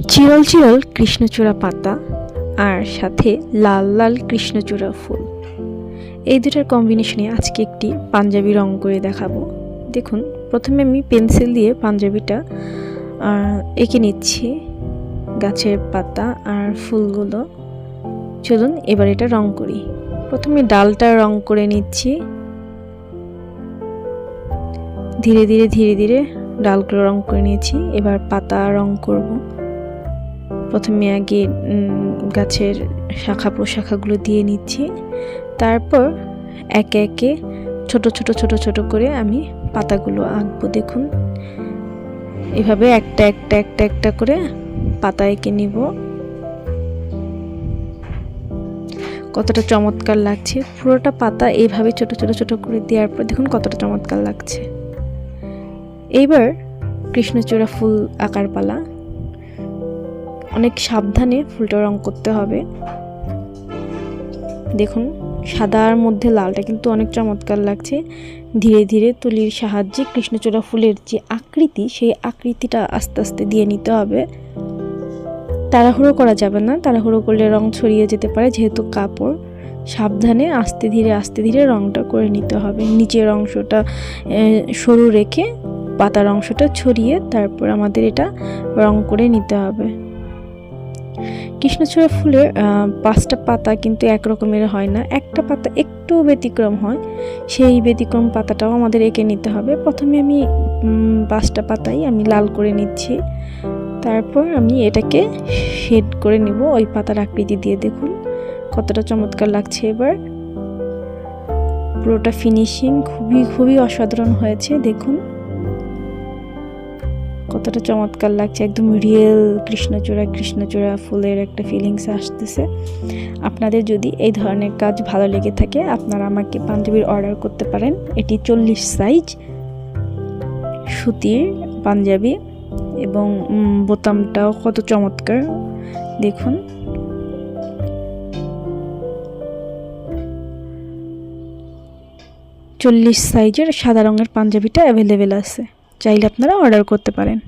চিরল চিরল কৃষ্ণচূড়া পাতা আর সাথে লাল লাল কৃষ্ণচূড়া ফুল, এই দুটার কম্বিনেশনে আজকে একটি পাঞ্জাবি রং করে দেখাবো। দেখুন, প্রথমে আমি পেন্সিল দিয়ে পাঞ্জাবিটা এঁকে নিচ্ছি, গাছের পাতা আর ফুলগুলো। চলুন এবার এটা রং করি। প্রথমে ডালটা রং করে নিচ্ছি, ধীরে ধীরে ধীরে ধীরে ডালগুলো রং করে নিয়েছি। এবার পাতা রং করব। প্রথমে আগে গাছের শাখা প্রশাখাগুলো দিয়ে নিচ্ছি, তারপর একে একে ছোট ছোট ছোট ছোট করে আমি পাতাগুলো আঁকবো। দেখুন, এভাবে একটা একটা একটা একটা করে পাতা এঁকে নিব। কতটা চমৎকার লাগছে! পুরোটা পাতা এইভাবে ছোট ছোট ছোট করে দেওয়ার পর দেখুন কতটা চমৎকার লাগছে। এইবার কৃষ্ণচূড়া ফুল আঁকার পালা। অনেক সাবধানে ফুলটা রং করতে হবে। দেখুন, সাদার মধ্যে লালটা কিন্তু অনেক চমৎকার লাগছে। ধীরে ধীরে তুলির সাহায্যে কৃষ্ণচূড়া ফুলের যে আকৃতি, সেই আকৃতিটা আস্তে আস্তে দিয়ে নিতে হবে। তাড়াহুড়ো করা যাবে না, তাড়াহুড়ো করলে রং ছড়িয়ে যেতে পারে। যেহেতু কাপড়, সাবধানে আস্তে ধীরে রংটা করে নিতে হবে। নিচের অংশটা সরু রেখে পাতার অংশটা ছড়িয়ে তারপর আমাদের এটা রং করে নিতে হবে। কৃষ্ণচূড়া ফুলের 5টা পাতা কিন্তু একরকমের হয় না, একটা পাতা একটু ব্যতিক্রম হয়। সেই ব্যতিক্রম পাতাটাও আমাদের এঁকে নিতে হবে। প্রথমে আমি 5টা পাতাই আমি লাল করে নিচ্ছি, তারপর আমি এটাকে শেড করে নিব ওই পাতার আকৃতি দিয়ে। দেখুন কতটা চমৎকার লাগছে। এবার পুরোটা ফিনিশিং খুবই খুবই অসাধারণ হয়েছে। দেখুন কতটা চমৎকার লাগছে, একদম রিয়েল কৃষ্ণচূড়া ফুলের একটা ফিলিংস আসতেছে। আপনাদের যদি এই ধরনের কাজ ভালো লেগে থাকে, আপনারা আমাকে পাঞ্জাবির অর্ডার করতে পারেন। এটি 40 সাইজ সুতির পাঞ্জাবি এবং বোতামটাও কত চমৎকার। দেখুন, চল্লিশ সাইজের সাদা রঙের পাঞ্জাবিটা অ্যাভেলেবেল আছে, চাইলে আপনারা অর্ডার করতে পারেন।